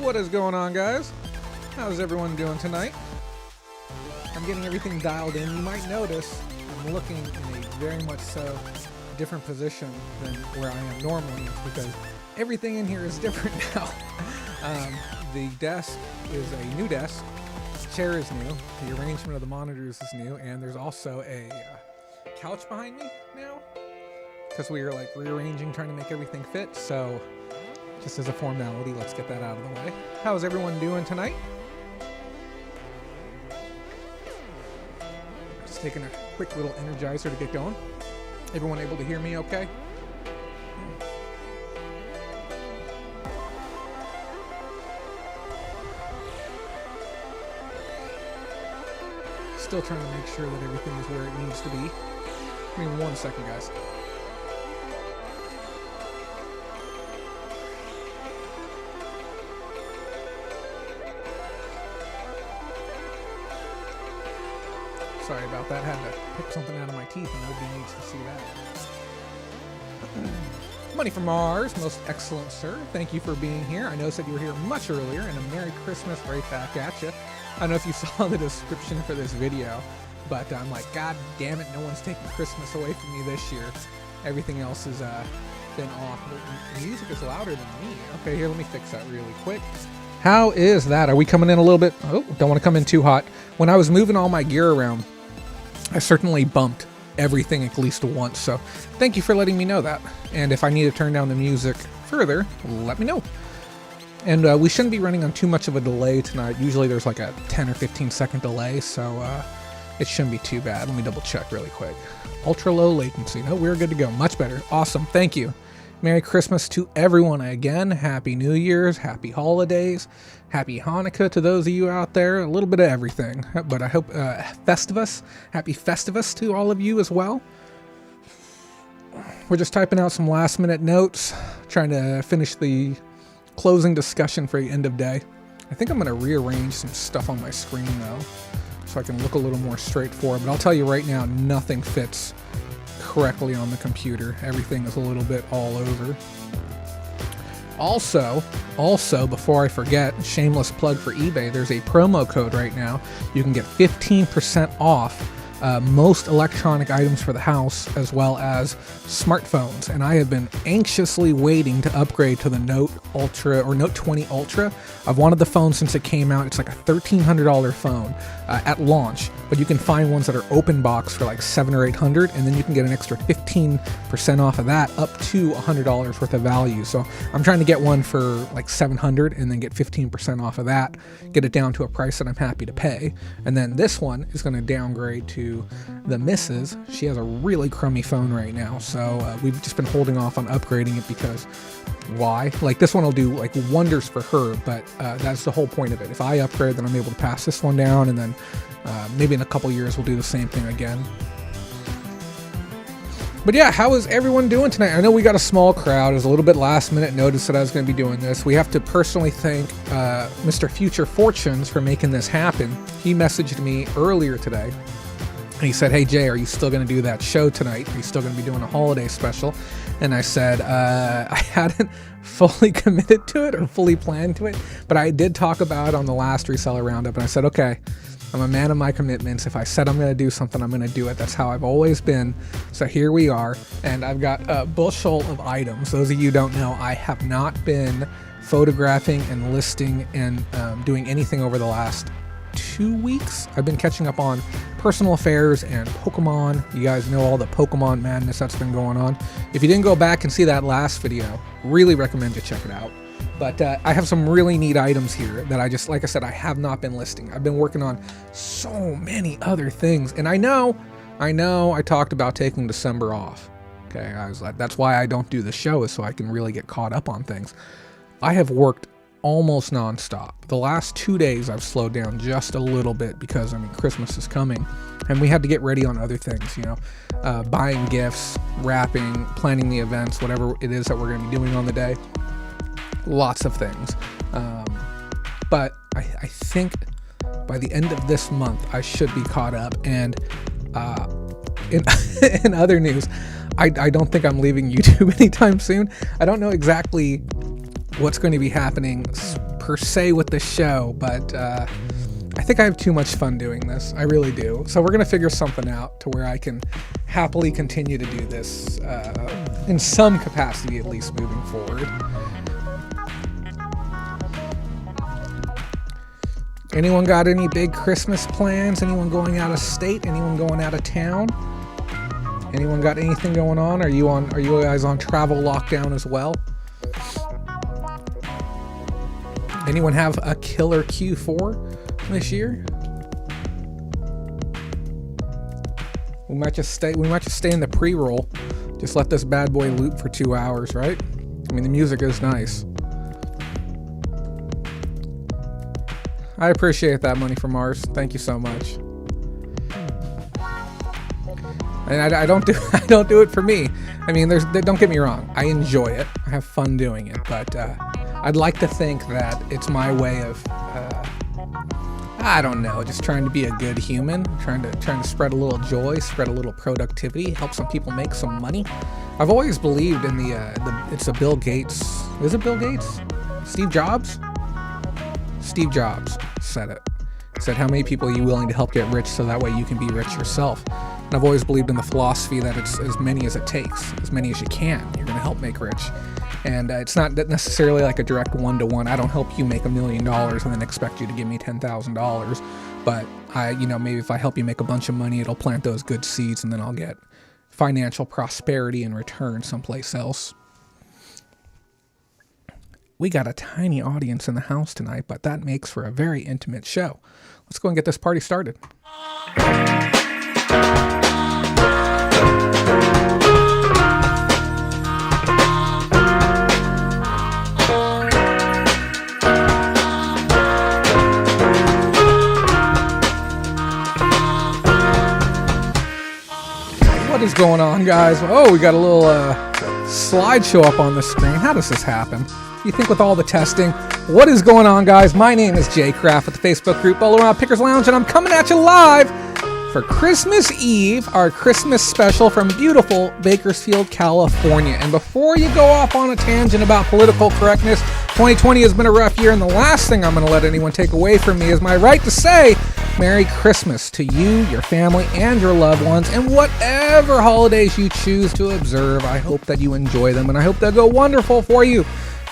What is going on, guys? How's everyone doing tonight? I'm getting everything dialed in. You might notice I'm looking in a very much so different position than where I am normally. It's because everything in here is different now. The desk is a new desk. The chair is new. The arrangement of the monitors is new. And there's also a couch behind me now, because we are like rearranging, trying to make everything fit. So just as a formality, let's get that out of the way. How's everyone doing tonight? Just taking a quick little energizer to get going. Everyone able to hear me okay? Still trying to make sure that everything is where it needs to be. Give me 1 second, guys. Sorry about that. Had to pick something out of my teeth and nobody needs to see that. Money from Mars, most excellent sir. Thank you for being here. I noticed that you were here much earlier, and a Merry Christmas right back at you. I don't know if you saw the description for this video, but I'm like, God damn it, no one's taking Christmas away from me this year. Everything else has been off. The music is louder than me. Okay, here, let me fix that really quick. How is that? Are we coming in a little bit? Oh, don't want to come in too hot. When I was moving all my gear around, I certainly bumped everything at least once, so thank you for letting me know that. And if I need to turn down the music further, let me know. And we shouldn't be running on too much of a delay tonight. Usually there's like a 10 or 15 second delay, so it shouldn't be too bad. Let me double check really quick. Ultra low latency. No, we're good to go. Much better. Awesome. Thank you. Merry Christmas to everyone again. Happy New Year's. Happy holidays. Happy Hanukkah to those of you out there. A little bit of everything. But I hope Festivus. Happy Festivus to all of you as well. We're just typing out some last minute notes. Trying to finish the closing discussion for the end of day. I think I'm going to rearrange some stuff on my screen though, so I can look a little more straightforward. But I'll tell you right now, nothing fits correctly on the computer. Everything is a little bit all over. Also, before I forget, shameless plug for eBay, there's a promo code right now. You can get 15% off most electronic items for the house, as well as smartphones. And I have been anxiously waiting to upgrade to the Note Ultra or Note 20 Ultra. I've wanted the phone since it came out. It's like a $1,300 phone at launch, but you can find ones that are open box for like $700 or $800, and then you can get an extra 15% off of that, up to $100 worth of value. So I'm trying to get one for like $700 and then get 15% off of that, get it down to a price that I'm happy to pay. And then this one is going to downgrade to the missus. She has a really crummy phone right now, so we've just been holding off on upgrading it because why? Like, this one will do like wonders for her, but that's the whole point of it. If I upgrade, then I'm able to pass this one down, and then maybe in a couple years we'll do the same thing again. But yeah, how is everyone doing tonight? I know we got a small crowd. It was a little bit last minute notice that I was going to be doing this. We have to personally thank Mr. Future Fortunes for making this happen. He messaged me earlier today. And he said, hey, Jay, are you still going to do that show tonight? Are you still going to be doing a holiday special? And I said, I hadn't fully committed to it or fully planned to it, but I did talk about it on the last Reseller Roundup. And I said, okay, I'm a man of my commitments. If I said I'm going to do something, I'm going to do it. That's how I've always been. So here we are. And I've got a bushel of items. Those of you who don't know, I have not been photographing and listing and doing anything over the last 2 weeks. I've been catching up on personal affairs and Pokemon. You guys know all the Pokemon madness that's been going on. If you didn't go back and see that last video, really recommend you check it out. But I have some really neat items here that I just, like I said, I have not been listing. I've been working on so many other things. And I know I talked about taking December off. Okay, I was like, that's why I don't do the show, is so I can really get caught up on things. I have worked almost nonstop. The last 2 days I've slowed down just a little bit because, I mean, Christmas is coming and we had to get ready on other things, you know, buying gifts, wrapping, planning the events, whatever it is that we're going to be doing on the day. Lots of things. But I think by the end of this month, I should be caught up. And in other news, I don't think I'm leaving YouTube anytime soon. I don't know exactly what's going to be happening per se with the show, but I think I have too much fun doing this. I really do. So we're going to figure something out to where I can happily continue to do this in some capacity, at least moving forward. Anyone got any big Christmas plans? Anyone going out of state? Anyone going out of town? Anyone got anything going on? Are you guys on travel lockdown as well? Anyone have a killer Q4 this year? We might just stay in the pre-roll. Just let this bad boy loop for 2 hours, right? I mean, the music is nice. I appreciate that, Money from Mars. Thank you so much. And I don't do it for me. I mean, don't get me wrong. I enjoy it. I have fun doing it, but I'd like to think that it's my way of I don't know, just trying to be a good human, trying to spread a little joy, spread a little productivity, help some people make some money. I've always believed in it's a Bill Gates. Is it Bill Gates? Steve Jobs? Steve Jobs said it. He said, how many people are you willing to help get rich so that way you can be rich yourself? And I've always believed in the philosophy that it's as many as it takes, as many as you can. You're going to help make rich. And it's not necessarily like a direct one-to-one. I don't help you make $1 million and then expect you to give me $10,000. But maybe if I help you make a bunch of money, it'll plant those good seeds and then I'll get financial prosperity in return someplace else. We got a tiny audience in the house tonight, but that makes for a very intimate show. Let's go and get this party started. What is going on, guys? Oh, we got a little slideshow up on the screen. How does this happen? You think with all the testing? What is going on, guys? My name is Jay Kraft with the Facebook group All Around Pickers Lounge, and I'm coming at you live for Christmas Eve, our Christmas special from beautiful Bakersfield, California. And before you go off on a tangent about political correctness, 2020 has been a rough year, and the last thing I'm going to let anyone take away from me is my right to say Merry Christmas to you, your family, and your loved ones, and whatever holidays you choose to observe. I hope that you enjoy them, and I hope they'll go wonderful for you.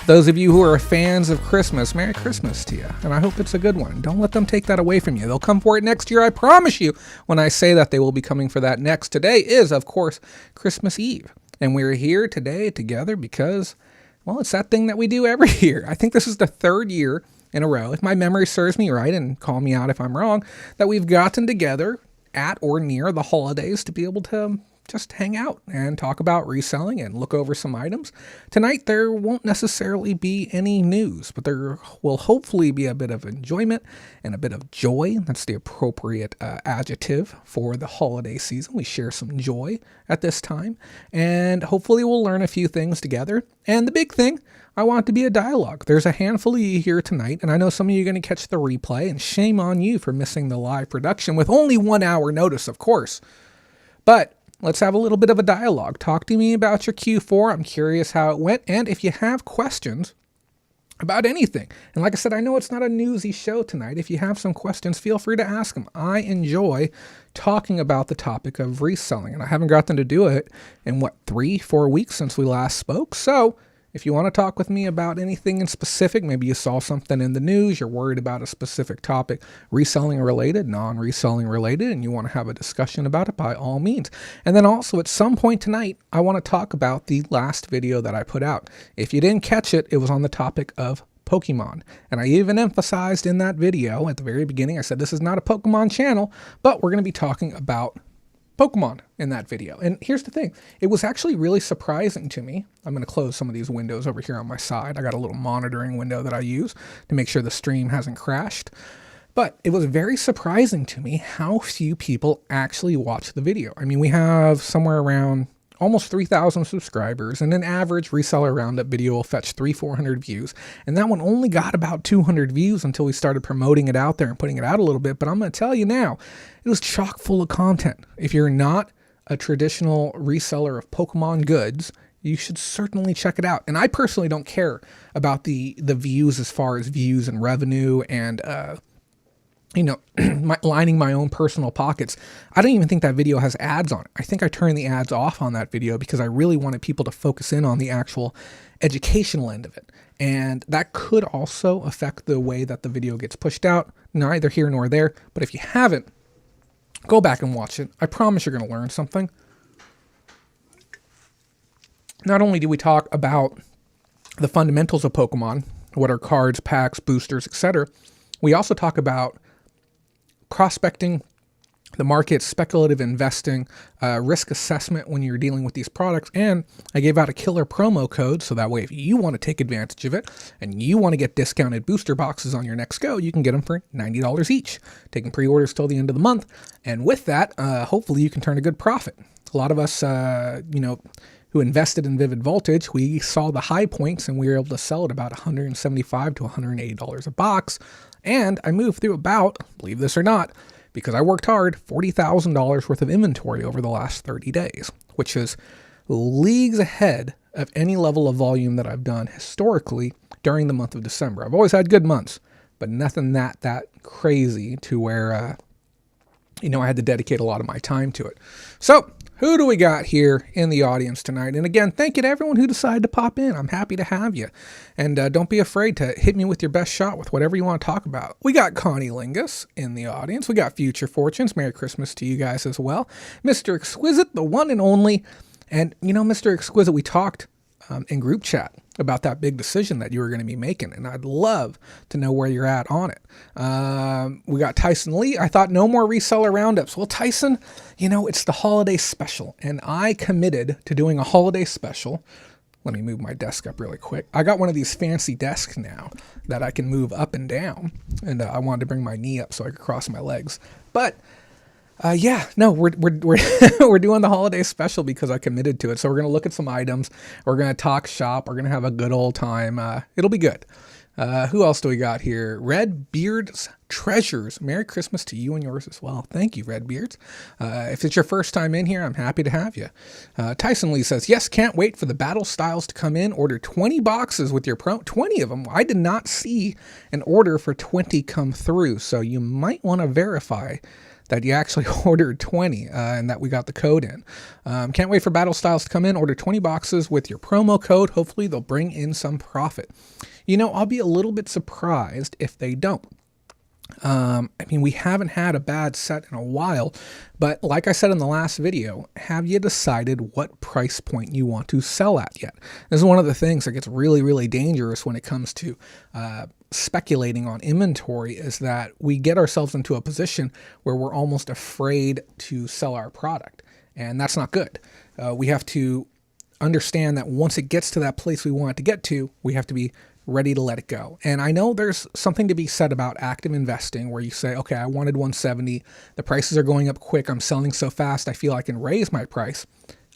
Those of you who are fans of Christmas, Merry Christmas to you, and I hope it's a good one. Don't let them take that away from you. They'll come for it next year, I promise you, when I say that they will be coming for that next. Today is, of course, Christmas Eve, and we're here today together because, well, it's that thing that we do every year. I think this is the third year in a row, if my memory serves me right, and call me out if I'm wrong, that we've gotten together at or near the holidays to be able to just hang out and talk about reselling and look over some items. Tonight, there won't necessarily be any news, but there will hopefully be a bit of enjoyment and a bit of joy. That's the appropriate adjective for the holiday season. We share some joy at this time, and hopefully we'll learn a few things together. And the big thing, I want it to be a dialogue. There's a handful of you here tonight, and I know some of you are going to catch the replay, and shame on you for missing the live production with only 1 hour notice, of course. But let's have a little bit of a dialogue. Talk to me about your Q4. I'm curious how it went. And if you have questions about anything, and like I said, I know it's not a newsy show tonight. If you have some questions, feel free to ask them. I enjoy talking about the topic of reselling, and I haven't gotten to do it in 3-4 weeks since we last spoke. So if you want to talk with me about anything in specific, maybe you saw something in the news, you're worried about a specific topic, reselling related, non-reselling related, and you want to have a discussion about it, by all means. And then also at some point tonight, I want to talk about the last video that I put out. If you didn't catch it, it was on the topic of Pokemon. And I even emphasized in that video at the very beginning, I said this is not a Pokemon channel, but we're going to be talking about Pokemon in that video. And here's the thing. It was actually really surprising to me. I'm going to close some of these windows over here on my side. I got a little monitoring window that I use to make sure the stream hasn't crashed. But it was very surprising to me how few people actually watch the video. I mean, we have somewhere around almost 3,000 subscribers, and an average Reseller Roundup video will fetch 300-400 views. And that one only got about 200 views until we started promoting it out there and putting it out a little bit. But I'm going to tell you now, it was chock full of content. If you're not a traditional reseller of Pokemon goods, you should certainly check it out. And I personally don't care about the views as far as views and revenue and, lining my own personal pockets. I don't even think that video has ads on it. I think I turned the ads off on that video because I really wanted people to focus in on the actual educational end of it. And that could also affect the way that the video gets pushed out. Neither here nor there. But if you haven't, go back and watch it. I promise you're going to learn something. Not only do we talk about the fundamentals of Pokemon, what are cards, packs, boosters, etc., we also talk about prospecting, the market, speculative investing, risk assessment when you're dealing with these products. And I gave out a killer promo code, so that way if you want to take advantage of it and you want to get discounted booster boxes on your next go, you can get them for $90 each, taking pre-orders till the end of the month. And with that, hopefully you can turn a good profit. A lot of us, who invested in Vivid Voltage, we saw the high points and we were able to sell at about $175 to $180 a box. And I moved through about, believe this or not, because I worked hard, $40,000 worth of inventory over the last 30 days, which is leagues ahead of any level of volume that I've done historically during the month of December. I've always had good months, but nothing that crazy to where, I had to dedicate a lot of my time to it. So, who do we got here in the audience tonight? And again, thank you to everyone who decided to pop in. I'm happy to have you. And don't be afraid to hit me with your best shot with whatever you want to talk about. We got Connie Lingus in the audience. We got Future Fortunes. Merry Christmas to you guys as well. Mr. Exquisite, the one and only. And, Mr. Exquisite, we talked in group chat about that big decision that you were going to be making, and I'd love to know where you're at on it. We got Tyson Lee. I thought no more reseller roundups. Well, Tyson, it's the holiday special, and I committed to doing a holiday special. Let me move my desk up really quick. I got one of these fancy desks now that I can move up and down, and I wanted to bring my knee up so I could cross my legs. But we're we're doing the holiday special because I committed to it. So we're going to look at some items. We're going to talk shop. We're going to have a good old time. It'll be good. Who else do we got here? Red Beards Treasures. Merry Christmas to you and yours as well. Thank you, Red Beards. If it's your first time in here, I'm happy to have you. Tyson Lee says, yes, can't wait for the battle styles to come in. Order 20 boxes with your 20 of them. I did not see an order for 20 come through. So you might want to verify that you actually ordered 20 and that we got the code in. Can't wait for battle styles to come in. Order 20 boxes with your promo code. Hopefully they'll bring in some profit. I'll be a little bit surprised if they don't. We haven't had a bad set in a while, but like I said in the last video, have you decided what price point you want to sell at yet? This is one of the things that gets really, really dangerous when it comes to speculating on inventory, is that we get ourselves into a position where we're almost afraid to sell our product, and that's not good. We have to understand that once it gets to that place we want it to get to, we have to be ready to let it go. And I know there's something to be said about active investing where you say, okay, I wanted 170. The prices are going up quick. I'm selling so fast. I feel I can raise my price.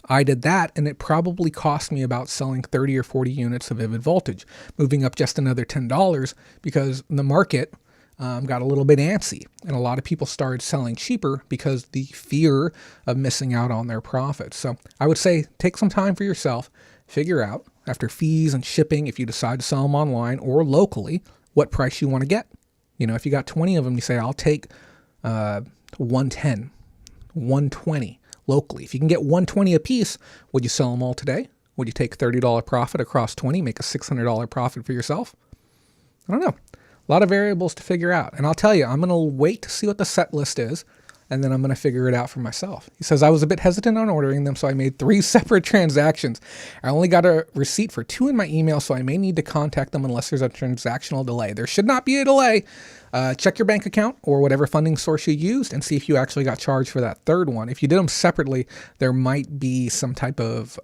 I did that, and it probably cost me about selling 30 or 40 units of Vivid Voltage, moving up just another $10 because the market got a little bit antsy, and a lot of people started selling cheaper because the fear of missing out on their profits. So I would say take some time for yourself, figure out after fees and shipping, if you decide to sell them online or locally, what price you want to get. If you got 20 of them, you say, I'll take 110, 120 locally. If you can get 120 a piece, would you sell them all today? Would you take $30 profit across 20, make a $600 profit for yourself? I don't know. A lot of variables to figure out. And I'll tell you, I'm going to wait to see what the set list is, and then I'm going to figure it out for myself. He says, I was a bit hesitant on ordering them, so I made 3 separate transactions. I only got a receipt for 2 in my email, so I may need to contact them unless there's a transactional delay. There should not be a delay. Check your bank account or whatever funding source you used and see if you actually got charged for that third one. If you did them separately, there might be some type of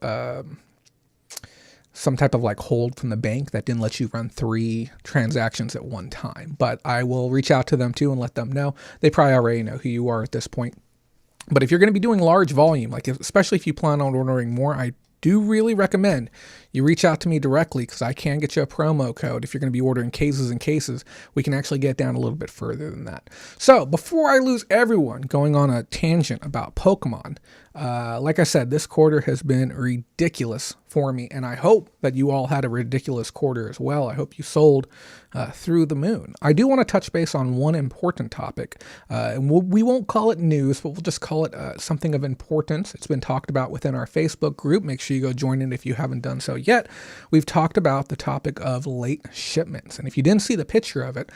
like hold from the bank that didn't let you run 3 transactions at one time. But I will reach out to them too and let them know. They probably already know who you are at this point. But if you're going to be doing large volume, especially if you plan on ordering more, I do really recommend you reach out to me directly, because I can get you a promo code. If you're going to be ordering cases and cases, we can actually get down a little bit further than that. So before I lose everyone going on a tangent about Pokemon, like I said, this quarter has been ridiculous for me, and I hope that you all had a ridiculous quarter as well. I hope you sold through the moon. I do want to touch base on one important topic, and we won't call it news, but we'll just call it something of importance. It's been talked about within our Facebook group. Make sure you go join it if you haven't done so yet. We've talked about the topic of late shipments, and if you didn't see the picture of it,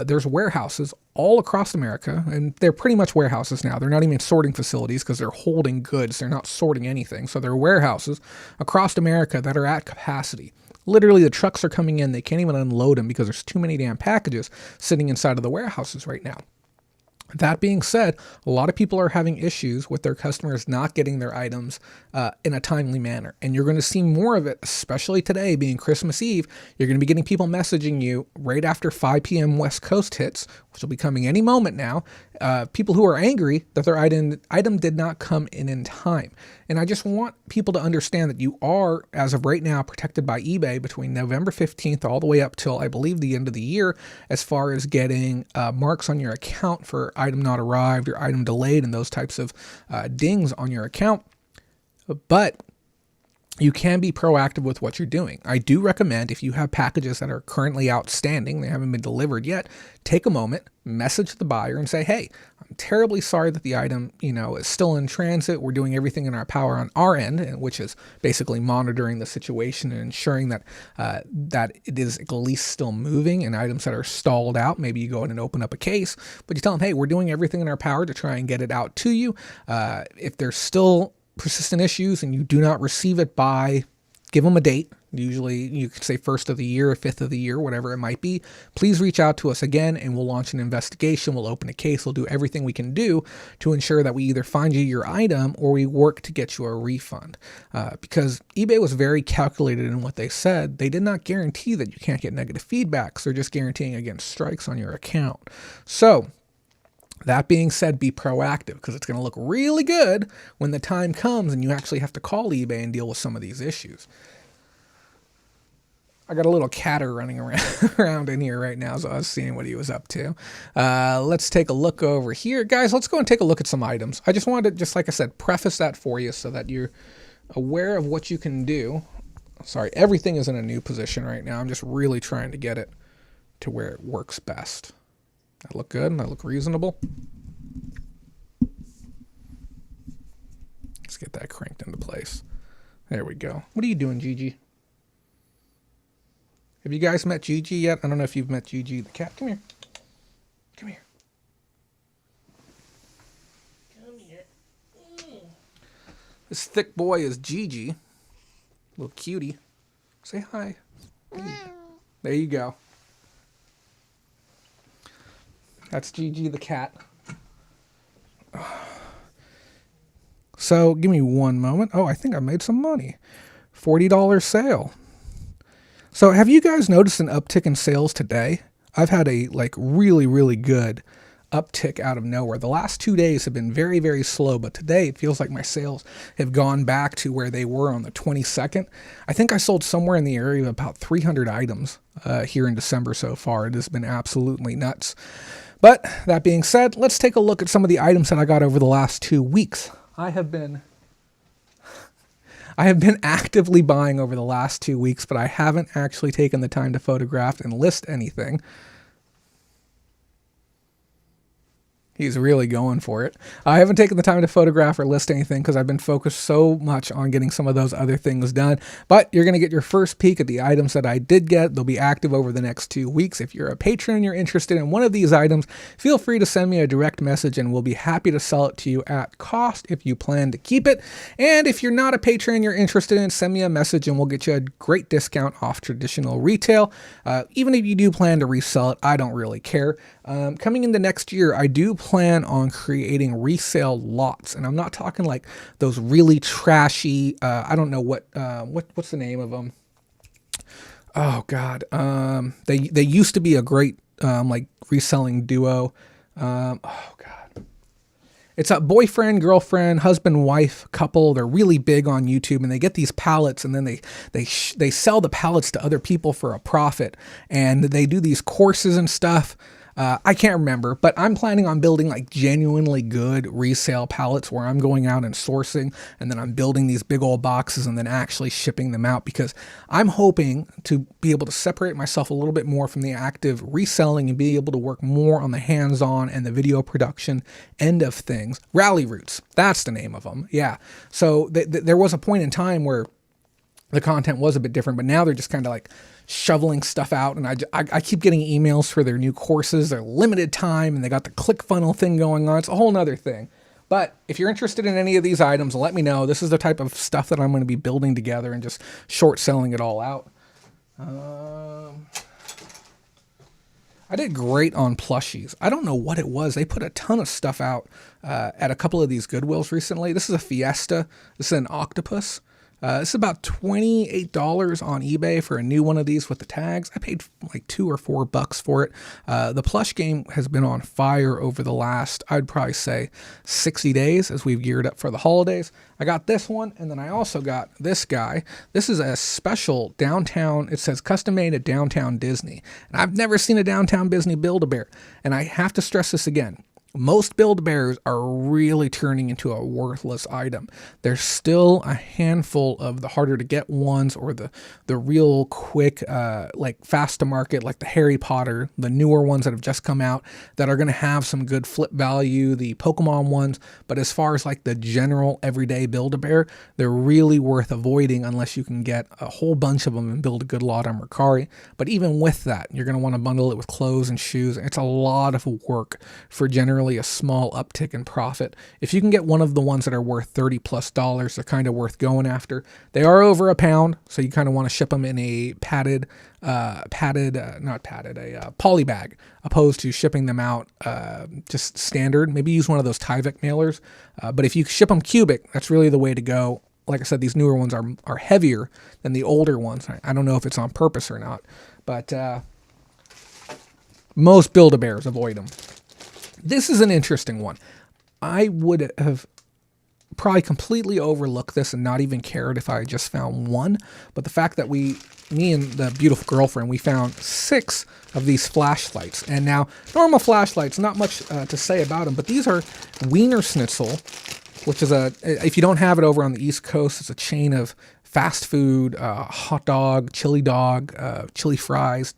there's warehouses all across America, and they're pretty much warehouses now. They're not even sorting facilities because they're holding goods. They're not sorting anything. So they're warehouses across America that are at capacity. Literally, the trucks are coming in. They can't even unload them because there's too many damn packages sitting inside of the warehouses right now. That being said, a lot of people are having issues with their customers not getting their items in a timely manner. And you're going to see more of it, especially today being Christmas Eve. You're going to be getting people messaging you right after 5 p.m. West Coast hits, which will be coming any moment now. People who are angry that their item did not come in time. And I just want people to understand that you are, as of right now, protected by eBay between November 15th all the way up till, I believe, the end of the year, as far as getting marks on your account for item not arrived or item delayed and those types of dings on your account. But you can be proactive with what you're doing. I do recommend, if you have packages that are currently outstanding, they haven't been delivered yet, take a moment, message the buyer and say, hey, I'm terribly sorry that the item, is still in transit. We're doing everything in our power on our end, which is basically monitoring the situation and ensuring that that it is at least still moving, and items that are stalled out, maybe you go in and open up a case, but you tell them, hey, we're doing everything in our power to try and get it out to you. If there's still persistent issues and you do not receive it by, give them a date. Usually you could say 1st of the year or 5th of the year, whatever it might be. Please reach out to us again and we'll launch an investigation. We'll open a case. We'll do everything we can do to ensure that we either find you your item or we work to get you a refund. Because eBay was very calculated in what they said. They did not guarantee that you can't get negative feedbacks. They're just guaranteeing against strikes on your account. So that being said, be proactive, because it's going to look really good when the time comes and you actually have to call eBay and deal with some of these issues. I got a little catter running around in here right now, so I was seeing what he was up to. Let's take a look over here. Guys, let's go and take a look at some items. I just wanted to, just like I said, preface that for you so that you're aware of what you can do. Sorry, everything is in a new position right now. I'm just really trying to get it to where it works best. That look good and that look reasonable. Let's get that cranked into place. There we go. What are you doing, Gigi? Have you guys met Gigi yet? I don't know if you've met Gigi the cat. Come here. Come here. Come here. This thick boy is Gigi. Little cutie. Say hi. There you go. That's Gigi the cat. So give me one moment. Oh, I think I made some money. $40 sale. So have you guys noticed an uptick in sales today? I've had a really, really good uptick out of nowhere. The last 2 days have been very, very slow, but today it feels like my sales have gone back to where they were on the 22nd. I think I sold somewhere in the area of about 300 items here in December so far. It has been absolutely nuts. But that being said, let's take a look at some of the items that I got over the last 2 weeks. I have been actively buying over the last 2 weeks, but I haven't actually taken the time to photograph and list anything. He's really going for it. I haven't taken the time to photograph or list anything because I've been focused so much on getting some of those other things done. But you're going to get your first peek at the items that I did get. They'll be active over the next 2 weeks. If you're a patron and you're interested in one of these items, feel free to send me a direct message and we'll be happy to sell it to you at cost if you plan to keep it. And if you're not a patron and you're interested in it, send me a message and we'll get you a great discount off traditional retail. Even if you do plan to resell it, I don't really care. Coming into next year, I do plan on creating resale lots, and I'm not talking like those really trashy, I don't know what's the name of them? Oh God. They used to be a great, reselling duo. Oh God. It's a boyfriend, girlfriend, husband, wife couple. They're really big on YouTube, and they get these pallets, and then they sell the pallets to other people for a profit, and they do these courses and stuff. I can't remember, but I'm planning on building like genuinely good resale pallets where I'm going out and sourcing, and then I'm building these big old boxes and then actually shipping them out, because I'm hoping to be able to separate myself a little bit more from the active reselling and be able to work more on the hands-on and the video production end of things. Rally Roots, that's the name of them. Yeah. So there was a point in time where the content was a bit different, but now they're just kind of like shoveling stuff out, and I keep getting emails for their new courses. They're limited time, and they got the ClickFunnels thing going on. It's a whole nother thing. But if you're interested in any of these items, let me know. This is the type of stuff that I'm going to be building together and just short selling it all out. I did great on plushies. I don't know what it was. They put a ton of stuff out at a couple of these Goodwills recently. This is a Fiesta. This is an octopus. This is about $28 on eBay for a new one of these with the tags. I paid like $2 or $4 for it. The plush game has been on fire over the last, I'd probably say 60 days as we've geared up for the holidays. I got this one, and then I also got this guy. This is a special downtown, it says custom made at Downtown Disney. And I've never seen a Downtown Disney Build-A-Bear. And I have to stress this again. Most Build-A-Bears are really turning into a worthless item. There's still a handful of the harder to get ones, or the real quick, like fast to market, like the Harry Potter, the newer ones that have just come out that are going to have some good flip value, the Pokemon ones. But as far as like the general everyday Build-A-Bear, they're really worth avoiding unless you can get a whole bunch of them and build a good lot on Mercari. But even with that, you're going to want to bundle it with clothes and shoes. It's a lot of work for generally a small uptick in profit. If you can get one of the ones that are worth $30+, they're kind of worth going after. They are over £1, so you kind of want to ship them in a poly bag, opposed to shipping them out just standard. Maybe use one of those Tyvek mailers. But if you ship them cubic, that's really the way to go. Like I said, these newer ones are heavier than the older ones. I don't know if it's on purpose or not, but most Build-A-Bears avoid them. This is an interesting one. I would have probably completely overlooked this and not even cared if I just found one. But the fact that me and the beautiful girlfriend, we found 6 of these flashlights. And now, normal flashlights, not much to say about them, but these are Wiener Schnitzel, which is if you don't have it over on the East Coast, it's a chain of fast food, hot dog, chili fries,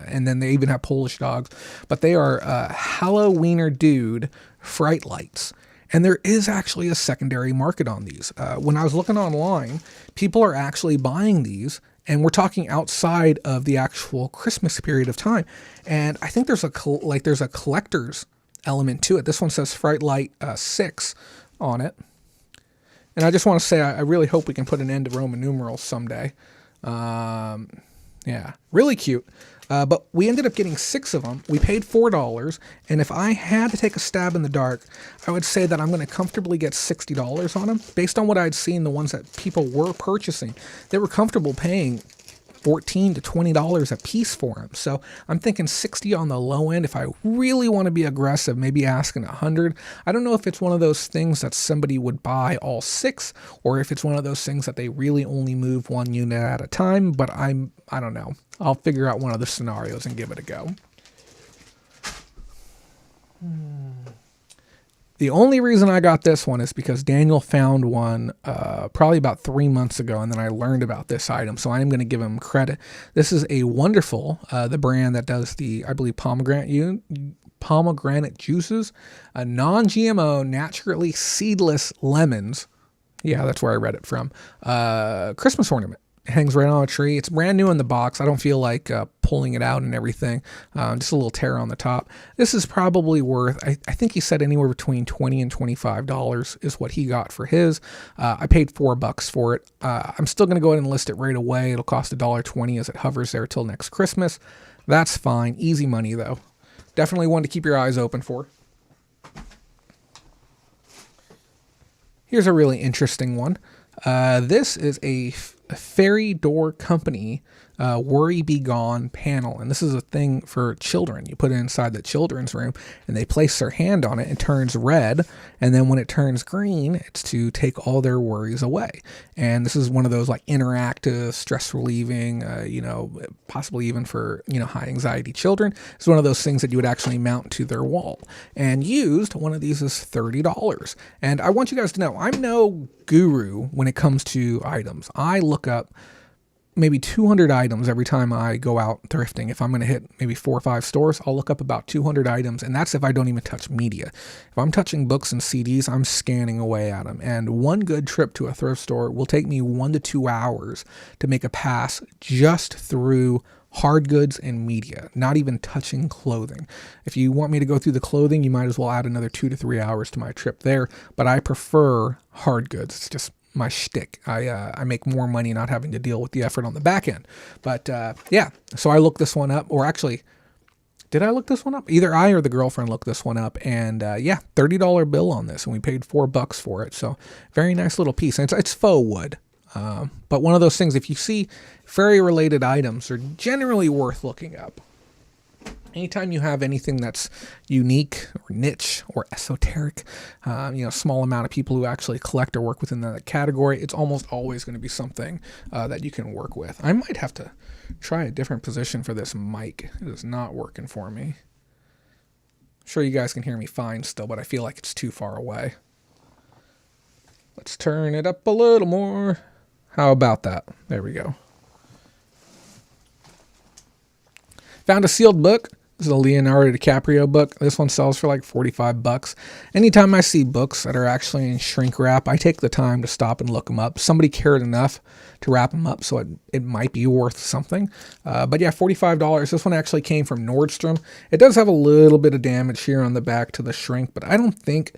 and then they even have Polish dogs. But they are Hallow Wiener Dude Fright Lights. And there is actually a secondary market on these. When I was looking online, people are actually buying these, and we're talking outside of the actual Christmas period of time. And I think there's a collector's element to it. This one says Fright Light 6 on it. And I just want to say, I really hope we can put an end to Roman numerals someday. Yeah, really cute. But we ended up getting 6 of them. We paid $4. And if I had to take a stab in the dark, I would say that I'm going to comfortably get $60 on them. Based on what I'd seen, the ones that people were purchasing, they were comfortable paying $14 to $20 a piece for them. So I'm thinking 60 on the low end. If I really want to be aggressive, maybe asking 100. I don't know if it's one of those things that somebody would buy all 6, or if it's one of those things that they really only move 1 unit at a time, but I don't know. I'll figure out one of the scenarios and give it a go. The only reason I got this one is because Daniel found one probably about 3 months ago, and then I learned about this item, so I am going to give him credit. This is a Wonderful, the brand that does the, I believe, pomegranate juices, a non-GMO, naturally seedless lemons. Yeah, that's where I read it from. Christmas ornament. It hangs right on a tree. It's brand new in the box. I don't feel like pulling it out and everything. Just a little tear on the top. This is probably worth, I think he said anywhere between $20 and $25 is what he got for his. I paid $4 for it. I'm still going to go ahead and list it right away. It'll cost $1.20 as it hovers there till next Christmas. That's fine. Easy money, though. Definitely one to keep your eyes open for. Here's a really interesting one. This is a fairy door company Worry Be Gone panel. And this is a thing for children. You put it inside the children's room and they place their hand on it and turns red. And then when it turns green, it's to take all their worries away. And this is one of those like interactive, stress relieving, possibly even for, high anxiety children. It's one of those things that you would actually mount to their wall. And used, one of these is $30. And I want you guys to know, I'm no guru when it comes to items. I look up maybe 200 items every time I go out thrifting. If I'm going to hit maybe 4 or 5 stores, I'll look up about 200 items, and that's if I don't even touch media. If I'm touching books and CDs, I'm scanning away at them. And one good trip to a thrift store will take me 1 to 2 hours to make a pass just through hard goods and media, not even touching clothing. If you want me to go through the clothing, you might as well add another 2 to 3 hours to my trip there, but I prefer hard goods. It's just my shtick. I make more money not having to deal with the effort on the back end. But yeah, so I looked this one up, or actually, did I look this one up? Either I or the girlfriend looked this one up, and yeah, $30 bill on this, and we paid $4 for it. So very nice little piece. And it's faux wood. But one of those things, if you see fairy related items, are generally worth looking up. Anytime you have anything that's unique or niche or esoteric, small amount of people who actually collect or work within that category, it's almost always going to be something that you can work with. I might have to try a different position for this mic. It is not working for me. I'm sure you guys can hear me fine still, but I feel like it's too far away. Let's turn it up a little more. How about that? There we go. Found a sealed book. This is a Leonardo DiCaprio book. This one sells for like $45. Anytime I see books that are actually in shrink wrap, I take the time to stop and look them up. Somebody cared enough to wrap them up, so it might be worth something. But yeah, $45. This one actually came from Nordstrom. It does have a little bit of damage here on the back to the shrink, but I don't think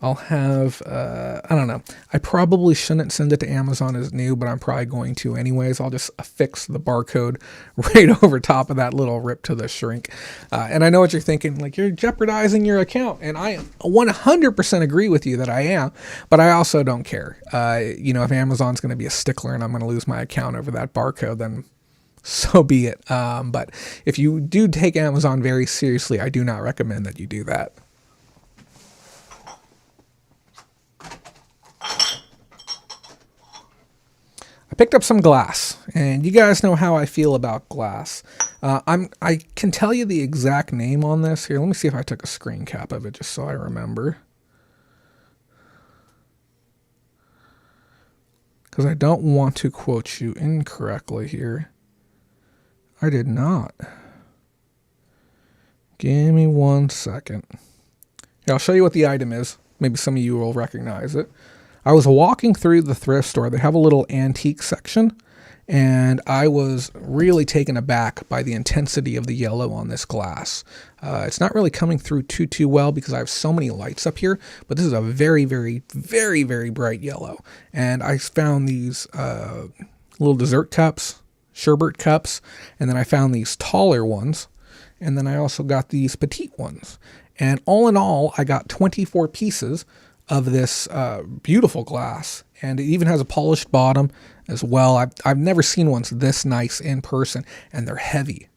I'll have, I don't know. I probably shouldn't send it to Amazon as new, but I'm probably going to anyways. I'll just affix the barcode right over top of that little rip to the shrink. And I know what you're thinking, like you're jeopardizing your account. And I 100% agree with you that I am, but I also don't care. If Amazon's going to be a stickler and I'm going to lose my account over that barcode, then so be it. But if you do take Amazon very seriously, I do not recommend that you do that. I picked up some glass, and you guys know how I feel about glass. I can tell you the exact name on this. Here, let me see if I took a screen cap of it just so I remember. Because I don't want to quote you incorrectly here. I did not. Give me 1 second. Here, I'll show you what the item is. Maybe some of you will recognize it. I was walking through the thrift store. They have a little antique section, and I was really taken aback by the intensity of the yellow on this glass. It's not really coming through too well because I have so many lights up here, but this is a very, very, very, very bright yellow. And I found these little dessert cups, sherbet cups, and then I found these taller ones, and then I also got these petite ones. And all in all, I got 24 pieces of this beautiful glass, and it even has a polished bottom as well. I've never seen ones this nice in person, and they're heavy.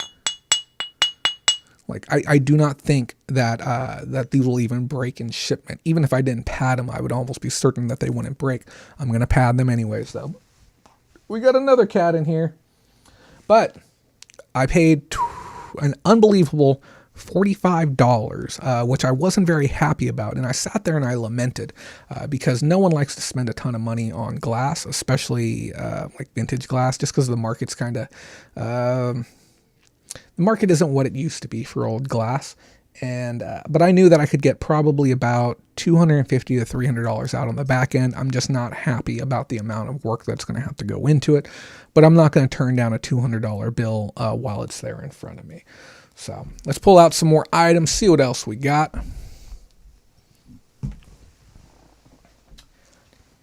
Like I do not think that that these will even break in shipment. Even if I didn't pad them, I would almost be certain that they wouldn't break. I'm gonna pad them anyways, though. We got another cat in here, but I paid an unbelievable $45, which I wasn't very happy about. And I sat there and I lamented because no one likes to spend a ton of money on glass, especially like vintage glass, just because the market's kind of, the market isn't what it used to be for old glass. And, but I knew that I could get probably about $250 to $300 out on the back end. I'm just not happy about the amount of work that's going to have to go into it, but I'm not going to turn down a $200 bill while it's there in front of me. So let's pull out some more items, see what else we got.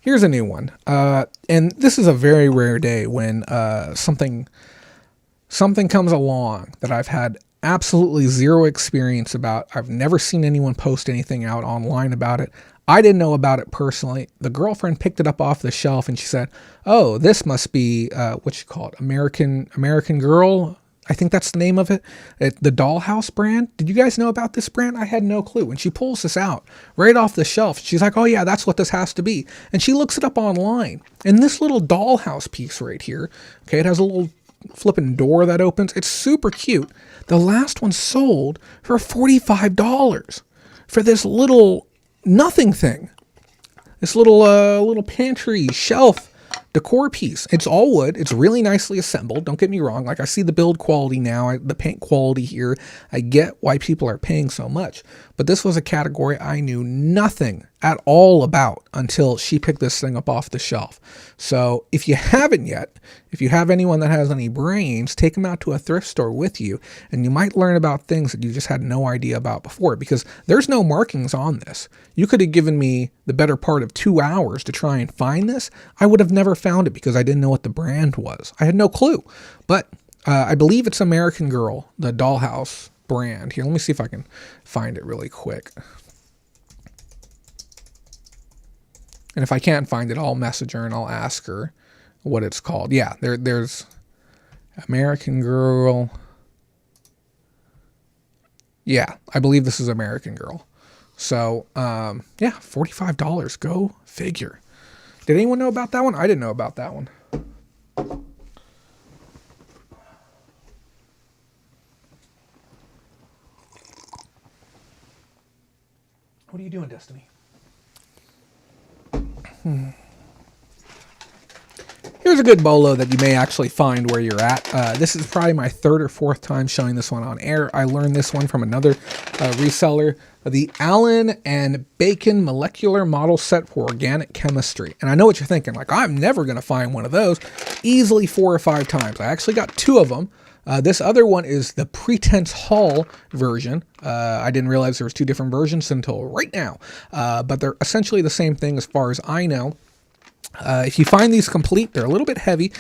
Here's a new one. And this is a very rare day when something comes along that I've had absolutely zero experience about. I've never seen anyone post anything out online about it. I didn't know about it personally. The girlfriend picked it up off the shelf and she said, "Oh, this must be what you call it, American Girl." I think that's the name of it. The Dollhouse brand. Did you guys know about this brand? I had no clue. And she pulls this out right off the shelf. She's like, "Oh yeah, that's what this has to be." And she looks it up online. And this little dollhouse piece right here, okay, it has a little flipping door that opens. It's super cute. The last one sold for $45 for this little nothing thing. This little pantry shelf decor piece. It's all wood. It's really nicely assembled. Don't get me wrong. Like, I see the build quality now, the paint quality here. I get why people are paying so much. But this was a category I knew nothing at all about until she picked this thing up off the shelf. So if you haven't yet, if you have anyone that has any brains, take them out to a thrift store with you, and you might learn about things that you just had no idea about before, because there's no markings on this. You could have given me the better part of 2 hours to try and find this. I would have never found it because I didn't know what the brand was. I had no clue. But I believe it's American Girl, the Dollhouse brand. Here, let me see if I can find it really quick. And if I can't find it, I'll message her and I'll ask her what it's called. Yeah, there's American Girl. Yeah, I believe this is American Girl. So, yeah, $45. Go figure. Did anyone know about that one? I didn't know about that one. What are you doing, Destiny? Here's a good bolo that you may actually find where you're at. This is probably my third or fourth time showing this one on air. I learned this one from another reseller, the Allen and Bacon Molecular Model Set for Organic Chemistry. And I know what you're thinking, like, I'm never going to find one of those. Easily 4 or 5 times. I actually got 2 of them. This other one is the Pretense Hall version. I didn't realize there was 2 different versions until right now. But they're essentially the same thing as far as I know. If you find these complete, they're a little bit heavy.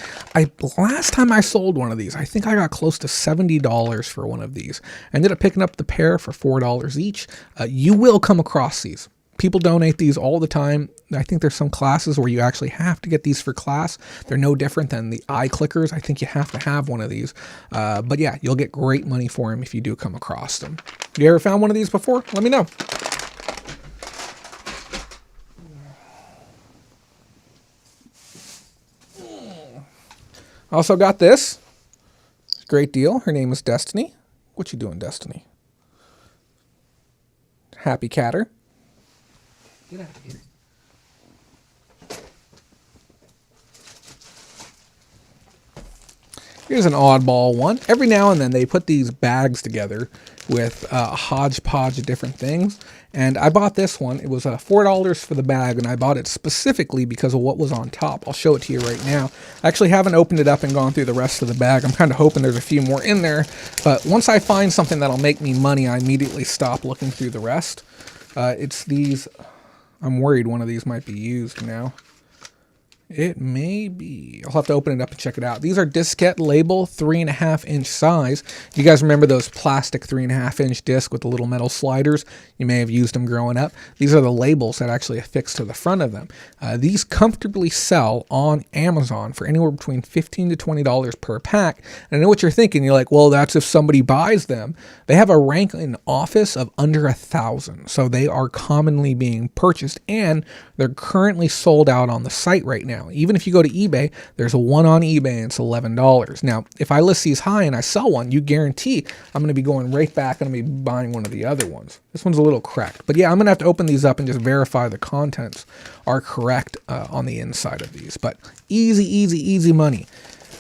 Last time I sold one of these, I think I got close to $70 for one of these. I ended up picking up the pair for $4 each. You will come across these. People donate these all the time. I think there's some classes where you actually have to get these for class. They're no different than the eye clickers. I think you have to have one of these. But yeah, you'll get great money for them if you do come across them. You ever found one of these before? Let me know. Also got this. Great deal. Her name is Destiny. What you doing, Destiny? Happy Catter. Get out of here. Here's an oddball one. Every now and then they put these bags together with a hodgepodge of different things. And I bought this one. It was $4 for the bag, and I bought it specifically because of what was on top. I'll show it to you right now. I actually haven't opened it up and gone through the rest of the bag. I'm kind of hoping there's a few more in there. But once I find something that'll make me money, I immediately stop looking through the rest. It's these. I'm worried one of these might be used now. It may be. I'll have to open it up and check it out. These are diskette label 3.5-inch size. You guys remember those plastic 3.5-inch discs with the little metal sliders? You may have used them growing up. These are the labels that actually affix to the front of them. These comfortably sell on Amazon for anywhere between $15 to $20 per pack. And I know what you're thinking. You're like, well, that's if somebody buys them. They have a rank in office of under 1,000. So they are commonly being purchased, and they're currently sold out on the site right now. Even if you go to eBay, there's a one on eBay and it's $11. Now, if I list these high and I sell one, you guarantee I'm going to be going right back and I'm going to be buying one of the other ones. This one's a little cracked. But yeah, I'm going to have to open these up and just verify the contents are correct on the inside of these. But easy, easy, easy money.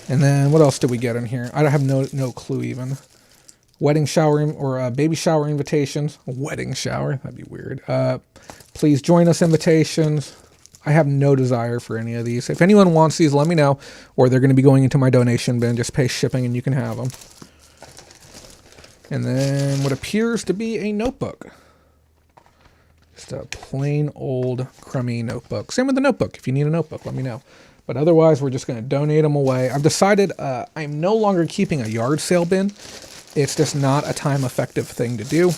And then what else did we get in here? I have no clue even. Wedding shower or baby shower invitations. A wedding shower, that'd be weird. Please join us invitations. I have no desire for any of these. If anyone wants these, let me know, or they're going to be going into my donation bin. Just pay shipping and you can have them. And then what appears to be a notebook. Just a plain old crummy notebook. Same with the notebook. If you need a notebook, let me know. But otherwise, we're just going to donate them away. I've decided I'm no longer keeping a yard sale bin. It's just not a time-effective thing to do.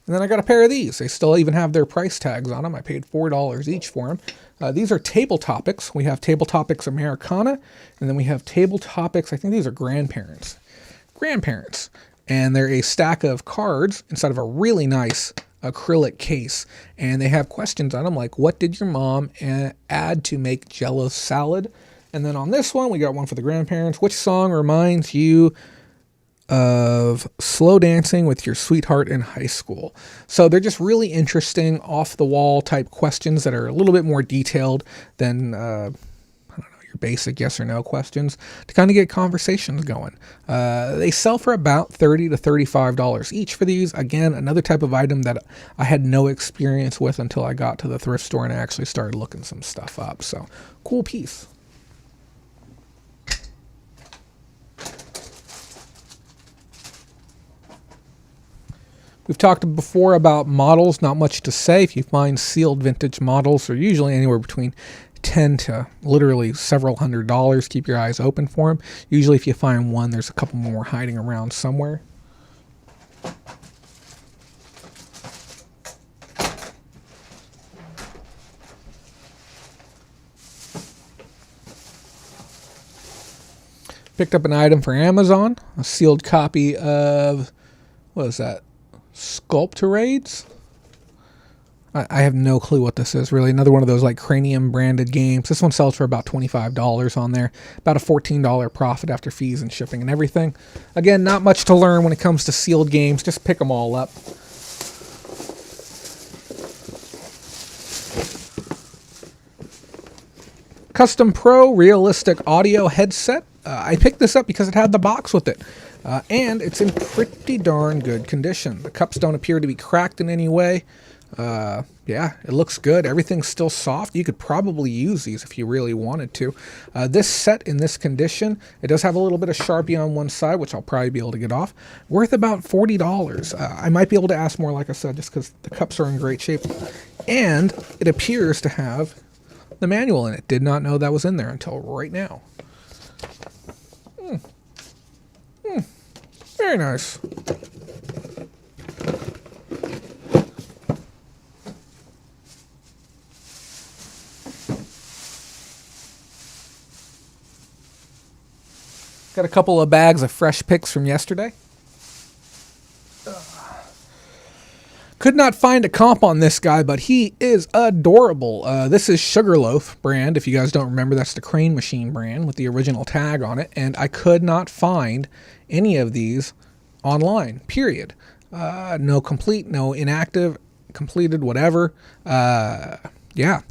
And then I got a pair of these. They still even have their price tags on them. I paid $4 each for them. These are Table Topics. We have Table Topics Americana, and then we have Table Topics, I think these are Grandparents. And they're a stack of cards inside of a really nice acrylic case. And they have questions on them like, what did your mom add to make Jell-O salad? And then on this one, we got one for the grandparents. Which song reminds you of slow dancing with your sweetheart in high school? So they're just really interesting, off-the-wall type questions that are a little bit more detailed than your basic yes or no questions to kind of get conversations going. They sell for about $30 to $35 each for these. Again, another type of item that I had no experience with until I got to the thrift store and I actually started looking some stuff up. So cool piece. We've talked before about models, not much to say. If you find sealed vintage models, they're usually anywhere between $10 to literally several $100s. Keep your eyes open for them. Usually if you find one, there's a couple more hiding around somewhere. Picked up an item for Amazon, a sealed copy of, what is that? Sculptorades? I have no clue what this is, really. Another one of those like Cranium branded games. This one sells for about $25 on there. About a $14 profit after fees and shipping and everything. Again, not much to learn when it comes to sealed games. Just pick them all up. Custom Pro Realistic Audio Headset. I picked this up because it had the box with it. And it's in pretty darn good condition. The cups don't appear to be cracked in any way. Yeah, it looks good. Everything's still soft. You could probably use these if you really wanted to. This set in this condition, it does have a little bit of Sharpie on one side, which I'll probably be able to get off. Worth about $40. I might be able to ask more, like I said, just because the cups are in great shape. And it appears to have the manual in it. Did not know that was in there until right now. Very nice. Got a couple of bags of fresh picks from yesterday. Could not find a comp on this guy, but he is adorable. This is Sugarloaf brand. If you guys don't remember, that's the Crane Machine brand with the original tag on it. And I could not find any of these online, period. No complete, no inactive, completed, whatever. Yeah,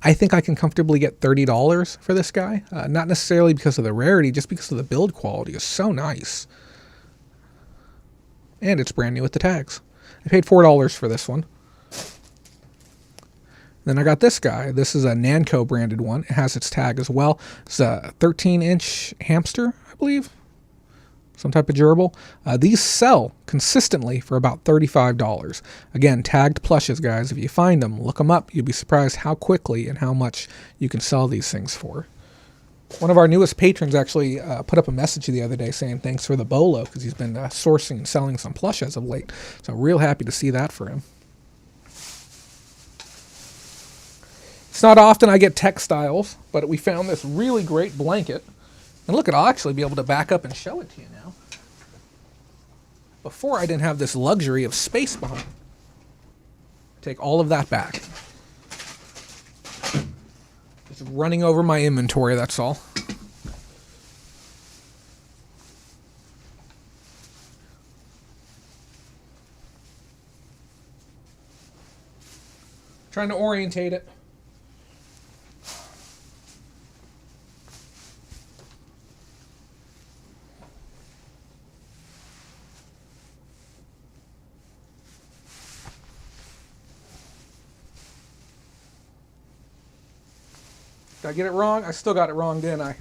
I think I can comfortably get $30 for this guy. Not necessarily because of the rarity, just because of the build quality is so nice. And it's brand new with the tags. I paid $4 for this one. Then I got this guy. This is a Nanco branded one. It has its tag as well. It's a 13-inch hamster, I believe. Some type of gerbil. These sell consistently for about $35. Again, tagged plushes, guys. If you find them, look them up. You'd be surprised how quickly and how much you can sell these things for. One of our newest patrons actually put up a message the other day saying thanks for the bolo because he's been sourcing and selling some plush as of late. So real happy to see that for him. It's not often I get textiles, but we found this really great blanket. And look, I'll actually be able to back up and show it to you now. Before, I didn't have this luxury of space behind. Take all of that back. Just running over my inventory, that's all. Trying to orientate it. Did I get it wrong? I still got it wrong, didn't I?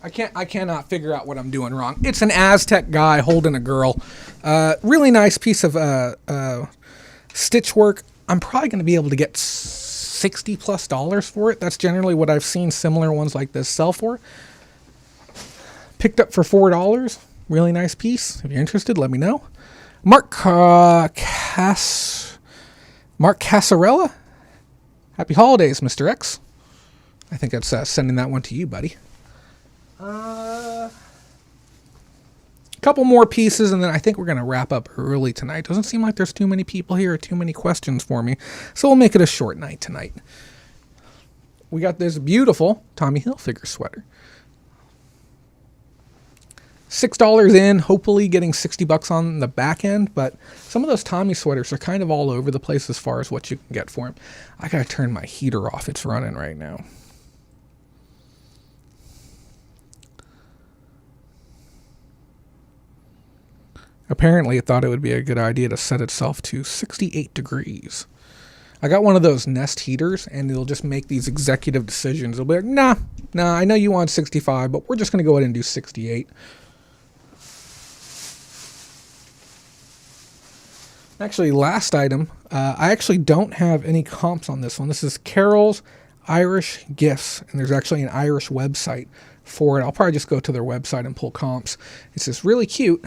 I cannot figure out what I'm doing wrong. It's an Aztec guy holding a girl. Really nice piece of stitch work. I'm probably going to be able to get $60+ for it. That's generally what I've seen similar ones like this sell for. Picked up for $4. Really nice piece. If you're interested, let me know. Mark Casarella. Happy holidays, Mr. X. I think that's sending that one to you, buddy. Couple more pieces, and then I think we're going to wrap up early tonight. Doesn't seem like there's too many people here or too many questions for me, so we'll make it a short night tonight. We got this beautiful Tommy Hilfiger sweater. $6 in, hopefully getting $60 on the back end, but some of those Tommy sweaters are kind of all over the place as far as what you can get for them. I gotta turn my heater off. It's running right now. Apparently, it thought it would be a good idea to set itself to 68 degrees. I got one of those Nest heaters, and it'll just make these executive decisions. It'll be like, nah, I know you want 65, but we're just going to go ahead and do 68. Actually, last item, I actually don't have any comps on this one. This is Carol's Irish Gifts, and there's actually an Irish website for it. I'll probably just go to their website and pull comps. It's this really cute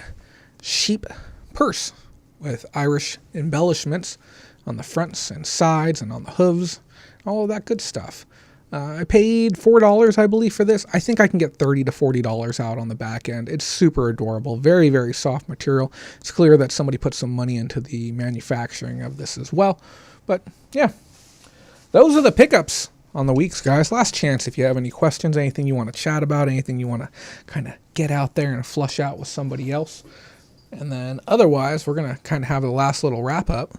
sheep purse with Irish embellishments on the fronts and sides and on the hooves, all of that good stuff. I paid $4, I believe, for this. I think I can get $30 to $40 out on the back end. It's super adorable, very, very soft material. It's clear that somebody put some money into the manufacturing of this as well. But yeah, those are the pickups on the weeks, guys. Last chance if you have any questions, anything you want to chat about, anything you want to kind of get out there and flush out with somebody else. And then otherwise, we're going to kind of have the last little wrap up.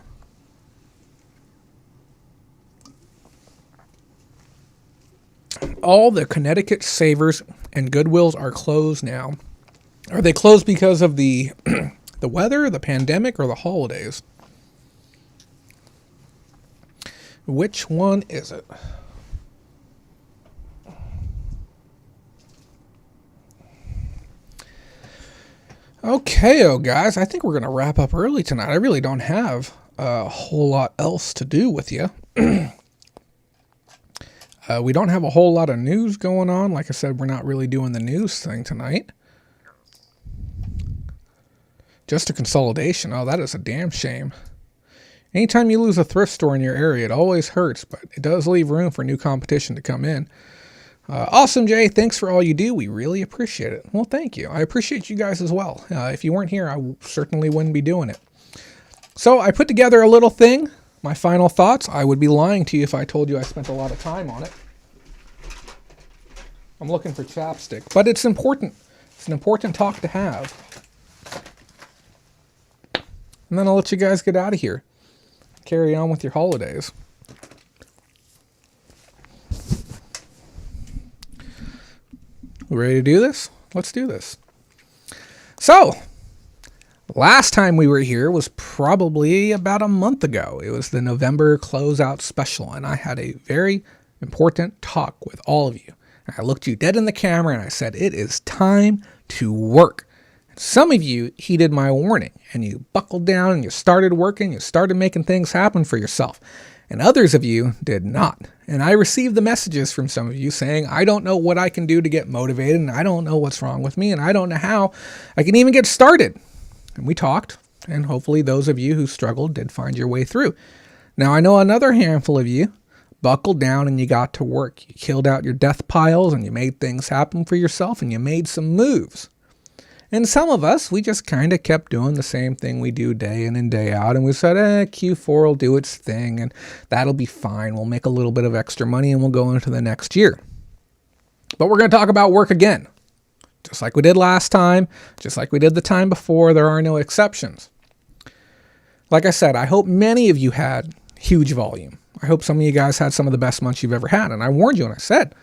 All the Connecticut Savers and Goodwills are closed now. Are they closed because of the the weather, the pandemic, or the holidays? Which one is it? Okay, guys, I think we're going to wrap up early tonight. I really don't have a whole lot else to do with you. We don't have a whole lot of news going on. Like I said, we're not really doing the news thing tonight. Just a consolidation. Oh, that is a damn shame. Anytime you lose a thrift store in your area, it always hurts, but it does leave room for new competition to come in. Awesome, Jay. Thanks for all you do. We really appreciate it. Well, thank you. I appreciate you guys as well. If you weren't here, I certainly wouldn't be doing it. So I put together a little thing. My final thoughts. I would be lying to you if I told you I spent a lot of time on it. I'm looking for chapstick, but it's important. It's an important talk to have. And then I'll let you guys get out of here. Carry on with your holidays. We ready to do this? Let's do this. So, last time we were here was probably about a month ago. It was the November closeout special, and I had a very important talk with all of you. I looked you dead in the camera and I said, it is time to work. Some of you heeded my warning, and you buckled down and you started working, you started making things happen for yourself. And others of you did not. And I received the messages from some of you saying, I don't know what I can do to get motivated, and I don't know what's wrong with me, and I don't know how I can even get started. And we talked, and hopefully those of you who struggled did find your way through. Now I know another handful of you buckled down and you got to work. You killed out your death piles and you made things happen for yourself and you made some moves. And some of us, we just kind of kept doing the same thing we do day in and day out. And we said, Q4 will do its thing and that'll be fine. We'll make a little bit of extra money and we'll go into the next year. But we're going to talk about work again. Just like we did last time, just like we did the time before, there are no exceptions. Like I said, I hope many of you had huge volume. I hope some of you guys had some of the best months you've ever had. And I warned you and I said,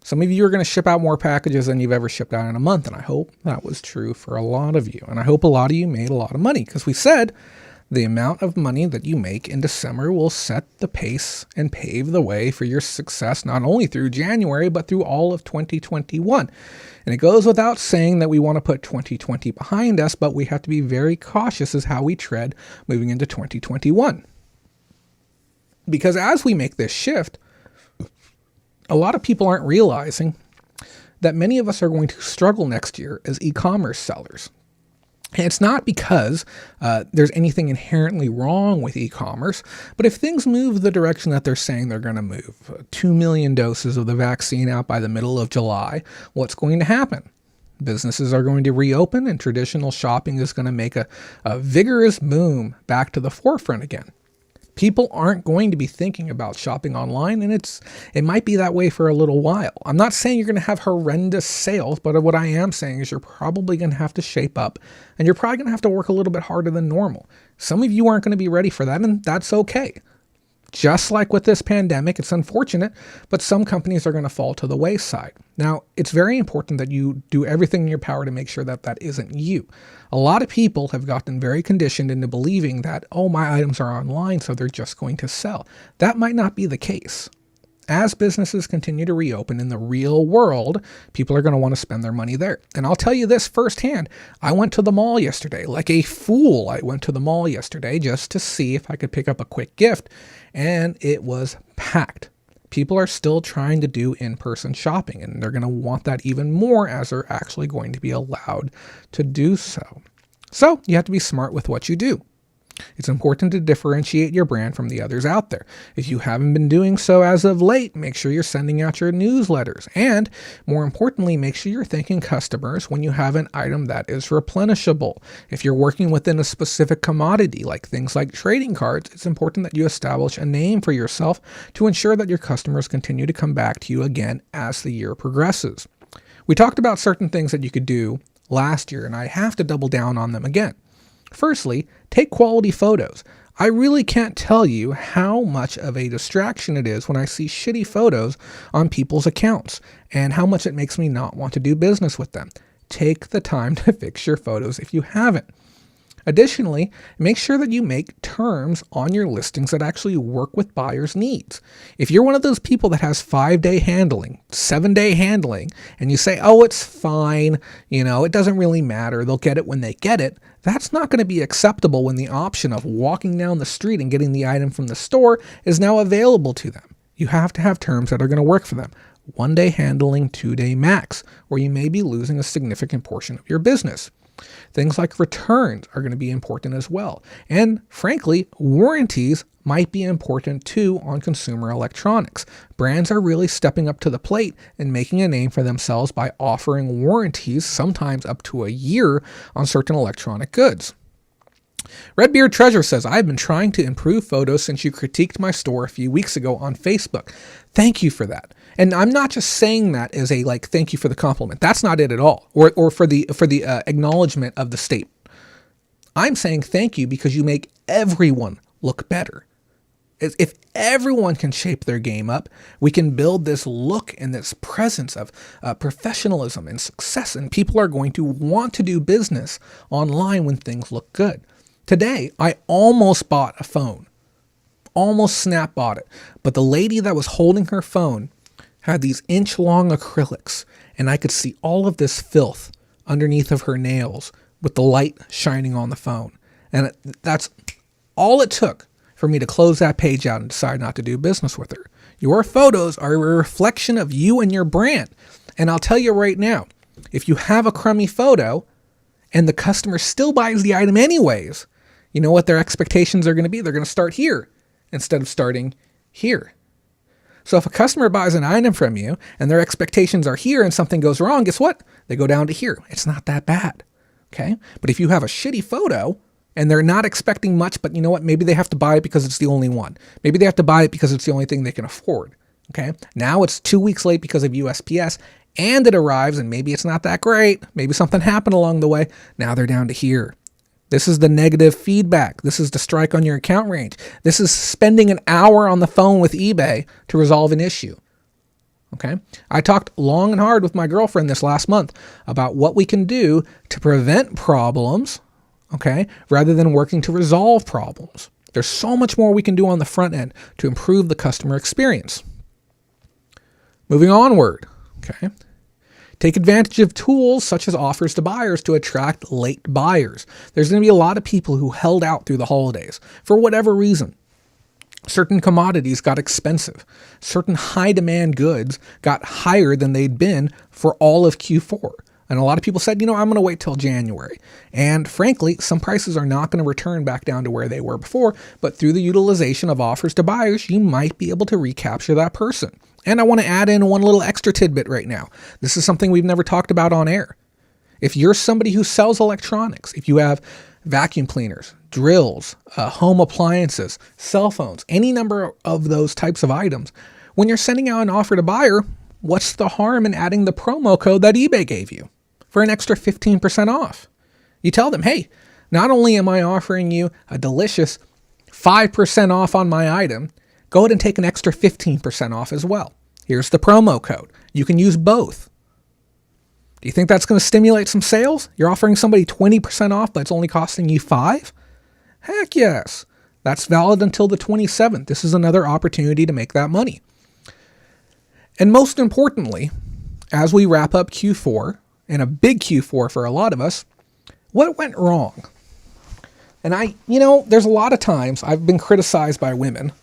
some of you are going to ship out more packages than you've ever shipped out in a month. And I hope that was true for a lot of you. And I hope a lot of you made a lot of money because we said the amount of money that you make in December will set the pace and pave the way for your success, not only through January, but through all of 2021. And it goes without saying that we want to put 2020 behind us, but we have to be very cautious as how we tread moving into 2021. Because as we make this shift, a lot of people aren't realizing that many of us are going to struggle next year as e-commerce sellers. And it's not because there's anything inherently wrong with e-commerce, but if things move the direction that they're saying they're going to move, 2 million doses of the vaccine out by the middle of July, what's going to happen? Businesses are going to reopen and traditional shopping is going to make a vigorous boom back to the forefront again. People aren't going to be thinking about shopping online, and it might be that way for a little while. I'm not saying you're going to have horrendous sales, but what I am saying is you're probably going to have to shape up, and you're probably going to have to work a little bit harder than normal. Some of you aren't going to be ready for that, and that's okay. Just like with this pandemic, it's unfortunate, but some companies are going to fall to the wayside. Now, it's very important that you do everything in your power to make sure that that isn't you. A lot of people have gotten very conditioned into believing that, oh, my items are online, so they're just going to sell. That might not be the case. As businesses continue to reopen in the real world, people are going to want to spend their money there. And I'll tell you this firsthand. I went to the mall yesterday. Like a fool, I went to the mall yesterday just to see if I could pick up a quick gift. And it was packed. People are still trying to do in-person shopping, and they're going to want that even more as they're actually going to be allowed to do so. So you have to be smart with what you do. It's important to differentiate your brand from the others out there. If you haven't been doing so as of late, make sure you're sending out your newsletters. And more importantly, make sure you're thanking customers when you have an item that is replenishable. If you're working within a specific commodity, like things like trading cards, it's important that you establish a name for yourself to ensure that your customers continue to come back to you again as the year progresses. We talked about certain things that you could do last year, and I have to double down on them again. Firstly, take quality photos. I really can't tell you how much of a distraction it is when I see shitty photos on people's accounts and how much it makes me not want to do business with them. Take the time to fix your photos if you haven't. Additionally, make sure that you make terms on your listings that actually work with buyers' needs. If you're one of those people that has 5-day handling, 7-day handling, and you say, oh, it's fine, it doesn't really matter, they'll get it when they get it, that's not going to be acceptable when the option of walking down the street and getting the item from the store is now available to them. You have to have terms that are going to work for them. 1-day handling, 2-day max, or you may be losing a significant portion of your business. Things like returns are going to be important as well. And frankly, warranties might be important too on consumer electronics. Brands are really stepping up to the plate and making a name for themselves by offering warranties, sometimes up to a year, on certain electronic goods. Redbeard Treasure says, I've been trying to improve photos since you critiqued my store a few weeks ago on Facebook. Thank you for that. And I'm not just saying that as a thank you for the compliment. That's not it at all. Or for the acknowledgement of the state. I'm saying thank you because you make everyone look better. If everyone can shape their game up, we can build this look and this presence of professionalism and success, and people are going to want to do business online when things look good. Today, I almost bought a phone. Almost snap bought it. But the lady that was holding her phone had these inch-long acrylics, and I could see all of this filth underneath of her nails with the light shining on the phone. And that's all it took for me to close that page out and decide not to do business with her. Your photos are a reflection of you and your brand. And I'll tell you right now, if you have a crummy photo and the customer still buys the item anyways, you know what their expectations are going to be? They're going to start here instead of starting here. So if a customer buys an item from you and their expectations are here and something goes wrong, guess what? They go down to here. It's not that bad. Okay? But if you have a shitty photo and they're not expecting much, but you know what? Maybe they have to buy it because it's the only one. Maybe they have to buy it because it's the only thing they can afford. Okay? Now it's 2 weeks late because of USPS and it arrives and maybe it's not that great. Maybe something happened along the way. Now they're down to here. This is the negative feedback. This is the strike on your account range. This is spending an hour on the phone with eBay to resolve an issue. Okay? I talked long and hard with my girlfriend this last month about what we can do to prevent problems, okay, rather than working to resolve problems. There's so much more we can do on the front end to improve the customer experience. Moving onward, okay? Take advantage of tools such as offers to buyers to attract late buyers. There's going to be a lot of people who held out through the holidays for whatever reason. Certain commodities got expensive. Certain high demand goods got higher than they'd been for all of Q4. And a lot of people said, I'm going to wait till January. And frankly, some prices are not going to return back down to where they were before, but through the utilization of offers to buyers, you might be able to recapture that person. And I want to add in one little extra tidbit right now. This is something we've never talked about on air. If you're somebody who sells electronics, if you have vacuum cleaners, drills, home appliances, cell phones, any number of those types of items, when you're sending out an offer to buyer, what's the harm in adding the promo code that eBay gave you for an extra 15% off? You tell them, hey, not only am I offering you a delicious 5% off on my item, go ahead and take an extra 15% off as well. Here's the promo code. You can use both. Do you think that's going to stimulate some sales? You're offering somebody 20% off, but it's only costing you 5%? Heck yes. That's valid until the 27th. This is another opportunity to make that money. And most importantly, as we wrap up Q4, and a big Q4 for a lot of us, what went wrong? And there's a lot of times I've been criticized by women,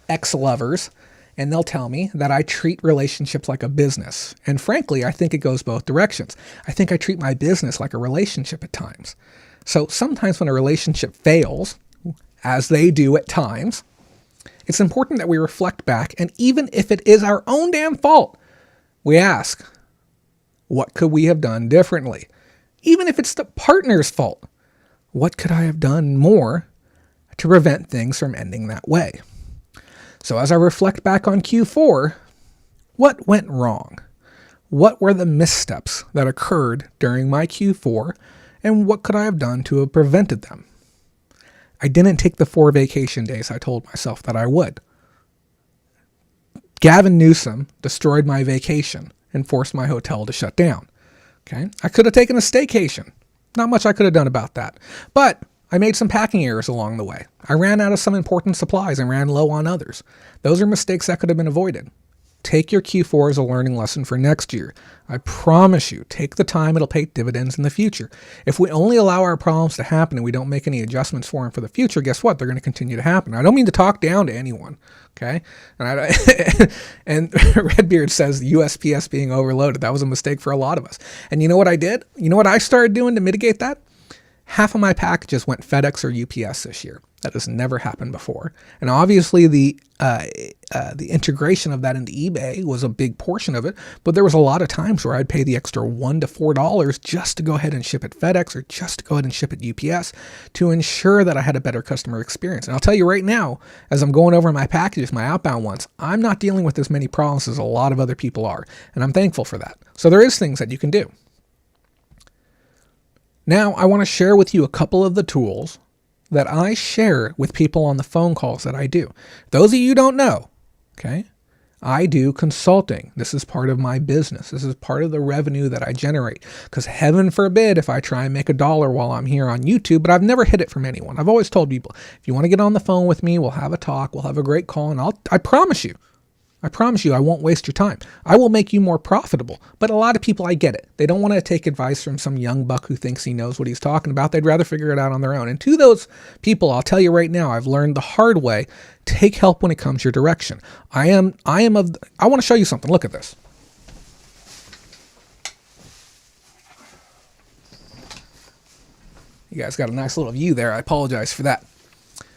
ex-lovers, and they'll tell me that I treat relationships like a business. And frankly, I think it goes both directions. I think I treat my business like a relationship at times. So sometimes when a relationship fails, as they do at times, it's important that we reflect back, and even if it is our own damn fault, we ask, what could we have done differently? Even if it's the partner's fault, what could I have done more to prevent things from ending that way? So as I reflect back on Q4, what went wrong? What were the missteps that occurred during my Q4, and what could I have done to have prevented them? I didn't take the 4 vacation days I told myself that I would. Gavin Newsom destroyed my vacation and forced my hotel to shut down. Okay, I could have taken a staycation. Not much I could have done about that. But I made some packing errors along the way. I ran out of some important supplies and ran low on others. Those are mistakes that could have been avoided. Take your Q4 as a learning lesson for next year. I promise you, take the time, it'll pay dividends in the future. If we only allow our problems to happen and we don't make any adjustments for them for the future, guess what? They're going to continue to happen. I don't mean to talk down to anyone, okay? And Redbeard says the USPS being overloaded. That was a mistake for a lot of us. And you know what I did? You know what I started doing to mitigate that? Half of my packages went FedEx or UPS this year. That has never happened before. And obviously the integration of that into eBay was a big portion of it, but there was a lot of times where I'd pay the extra $1 to $4 just to go ahead and ship at FedEx or just to go ahead and ship at UPS to ensure that I had a better customer experience. And I'll tell you right now, as I'm going over my packages, my outbound ones, I'm not dealing with as many problems as a lot of other people are, and I'm thankful for that. So there is things that you can do. Now, I want to share with you a couple of the tools that I share with people on the phone calls that I do. Those of you who don't know, okay, I do consulting. This is part of my business. This is part of the revenue that I generate. Because heaven forbid if I try and make $1 while I'm here on YouTube, but I've never hid it from anyone. I've always told people, if you want to get on the phone with me, we'll have a talk, we'll have a great call, and I promise you, I won't waste your time. I will make you more profitable. But a lot of people, I get it. They don't want to take advice from some young buck who thinks he knows what he's talking about. They'd rather figure it out on their own. And to those people, I'll tell you right now, I've learned the hard way, take help when it comes your direction. I want to show you something. Look at this. You guys got a nice little view there. I apologize for that.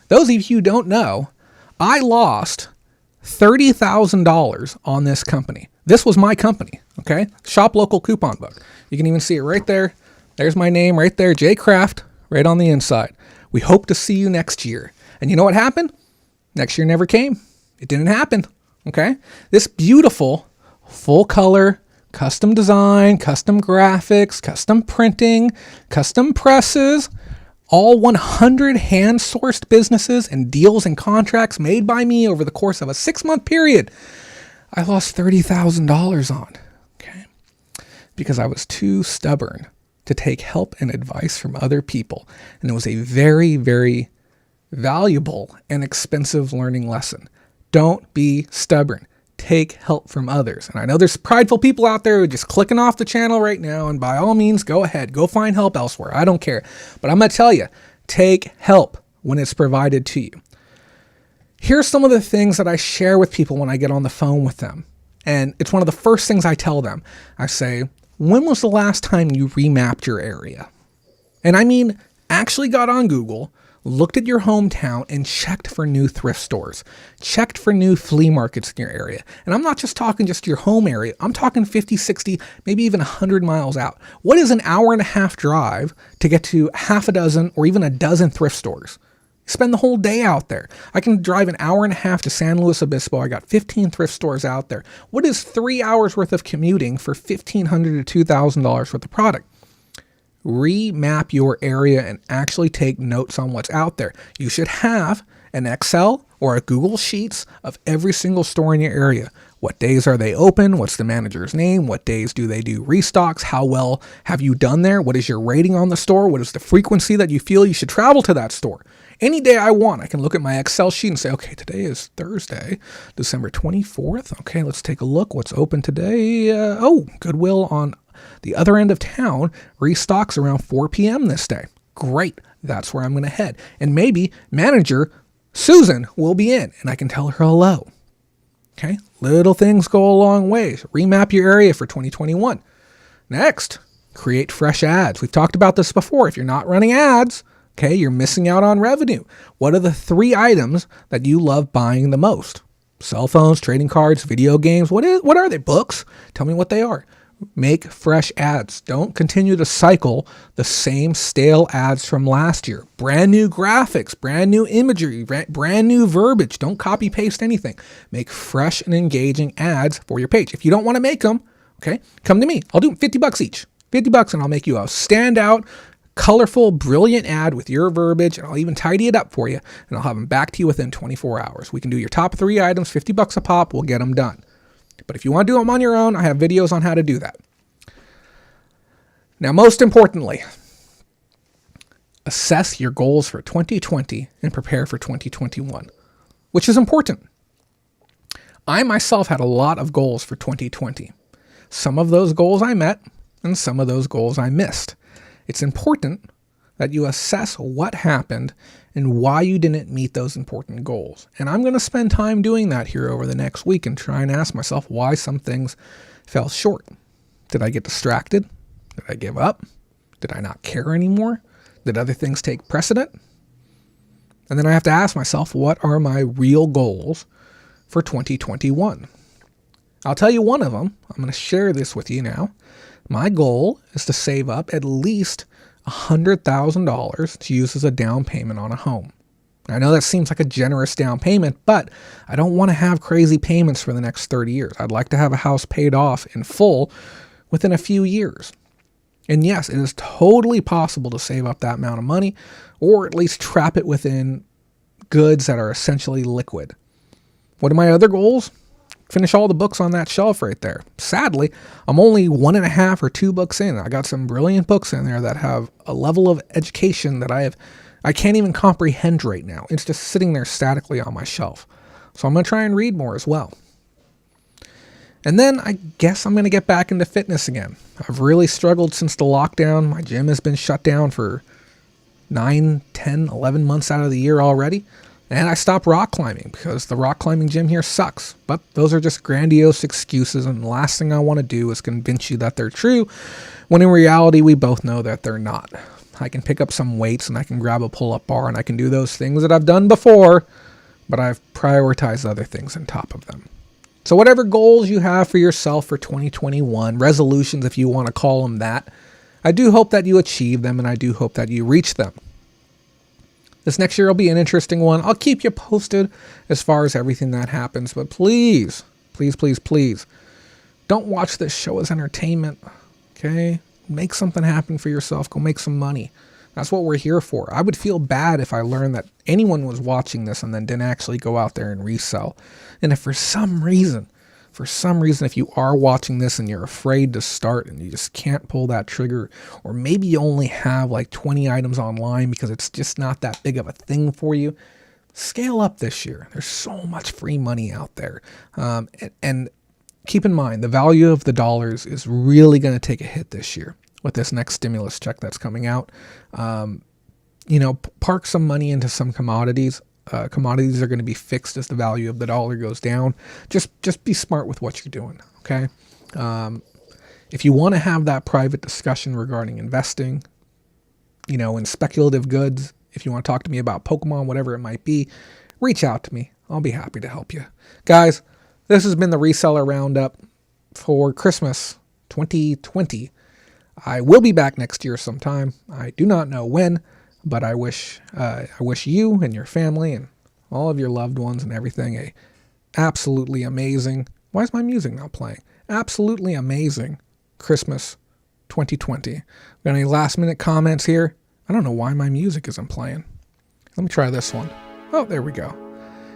Those of you who don't know, I lost $30,000 on this company. This was my company, okay? Shop local coupon book. You can even see it right there. There's my name right there, J Craft, right on the inside. We hope to see you next year. And you know what happened? Next year never came. It didn't happen, okay? This beautiful, full color, custom design, custom graphics, custom printing, custom presses, all 100 hand-sourced businesses and deals and contracts made by me over the course of a 6-month period, I lost $30,000 on, okay? Because I was too stubborn to take help and advice from other people. And it was a very, very valuable and expensive learning lesson. Don't be stubborn. Take help from others. And I know there's prideful people out there who are just clicking off the channel right now, and by all means, go ahead. Go find help elsewhere. I don't care. But I'm going to tell you, take help when it's provided to you. Here's some of the things that I share with people when I get on the phone with them. And it's one of the first things I tell them. I say, when was the last time you remapped your area? And I mean, actually got on Google, looked at your hometown and checked for new thrift stores, checked for new flea markets in your area. And I'm not just talking just your home area. I'm talking 50, 60, maybe even 100 miles out. What is an hour and a half drive to get to half a dozen or even a dozen thrift stores? Spend the whole day out there. I can drive an hour and a half to San Luis Obispo. I got 15 thrift stores out there. What is 3 hours worth of commuting for $1,500 to $2,000 worth of product? Remap your area and actually take notes on what's out there. You should have an Excel or a Google Sheets of every single store in your area. What days are they open? What's the manager's name? What days do they do restocks? How well have you done there? What is your rating on the store? What is the frequency that you feel you should travel to that store? Any day I want, I can look at my Excel sheet and say, okay, today is Thursday, December 24th. Okay, let's take a look. What's open today? Goodwill on the other end of town restocks around 4 p.m. this day. Great. That's where I'm going to head. And maybe manager Susan will be in and I can tell her hello. Okay. Little things go a long ways. Remap your area for 2021. Next, create fresh ads. We've talked about this before. If you're not running ads, okay, you're missing out on revenue. What are the 3 items that you love buying the most? Cell phones, trading cards, video games. What are they? Books? Tell me what they are. Make fresh ads. Don't continue to cycle the same stale ads from last year. Brand new graphics, brand new imagery, brand new verbiage. Don't copy paste anything. Make fresh and engaging ads for your page. If you don't want to make them, okay, come to me. I'll do $50 each. $50 and I'll make you a standout, colorful, brilliant ad with your verbiage, and I'll even tidy it up for you, and I'll have them back to you within 24 hours. We can do your top 3 items, $50 a pop. We'll get them done. But if you want to do them on your own, I have videos on how to do that. Now, most importantly, assess your goals for 2020 and prepare for 2021, which is important. I myself had a lot of goals for 2020. Some of those goals I met, and some of those goals I missed. It's important that you assess what happened and why you didn't meet those important goals. And I'm going to spend time doing that here over the next week and try and ask myself why some things fell short. Did I get distracted? Did I give up? Did I not care anymore? Did other things take precedent? And then I have to ask myself, what are my real goals for 2021? I'll tell you one of them. I'm going to share this with you now. My goal is to save up at least $100,000 to use as a down payment on a home. I know that seems like a generous down payment, but I don't want to have crazy payments for the next 30 years. I'd like to have a house paid off in full within a few years. And yes, it is totally possible to save up that amount of money, or at least trap it within goods that are essentially liquid. What are my other goals? Finish all the books on that shelf right there. Sadly, I'm only 1.5 or 2 books in. I got some brilliant books in there that have a level of education that I can't even comprehend right now. It's just sitting there statically on my shelf. So I'm going to try and read more as well. And then I guess I'm going to get back into fitness again. I've really struggled since the lockdown. My gym has been shut down for 9, 10, 11 months out of the year already. And I stopped rock climbing because the rock climbing gym here sucks. But those are just grandiose excuses, and the last thing I want to do is convince you that they're true, when in reality we both know that they're not. I can pick up some weights and I can grab a pull-up bar and I can do those things that I've done before, but I've prioritized other things on top of them. So whatever goals you have for yourself for 2021, resolutions if you want to call them that, I do hope that you achieve them and I do hope that you reach them. This next year will be an interesting one. I'll keep you posted as far as everything that happens, but please, please, please, please, don't watch this show as entertainment, okay? Make something happen for yourself. Go make some money. That's what we're here for. I would feel bad if I learned that anyone was watching this and then didn't actually go out there and resell. And if for some reason, if you are watching this and you're afraid to start and you just can't pull that trigger, or maybe you only have like 20 items online because it's just not that big of a thing for you, scale up this year. There's so much free money out there. And keep in mind, the value of the dollars is really going to take a hit this year with this next stimulus check that's coming out. Park some money into some commodities. Commodities are going to be fixed as the value of the dollar goes down. Just be smart with what you're doing, okay? If you want to have that private discussion regarding investing, in speculative goods, if you want to talk to me about Pokemon, whatever it might be, reach out to me. I'll be happy to help you. Guys, this has been the Reseller Roundup for Christmas 2020. I will be back next year sometime. I do not know when, but I wish you and your family and all of your loved ones and everything a absolutely amazing, why is my music not playing? Absolutely amazing Christmas 2020. Got any last minute comments here? I don't know why my music isn't playing. Let me try this one. Oh, there we go.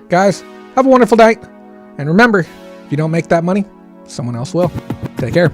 Guys, have a wonderful night. And remember, if you don't make that money, someone else will. Take care.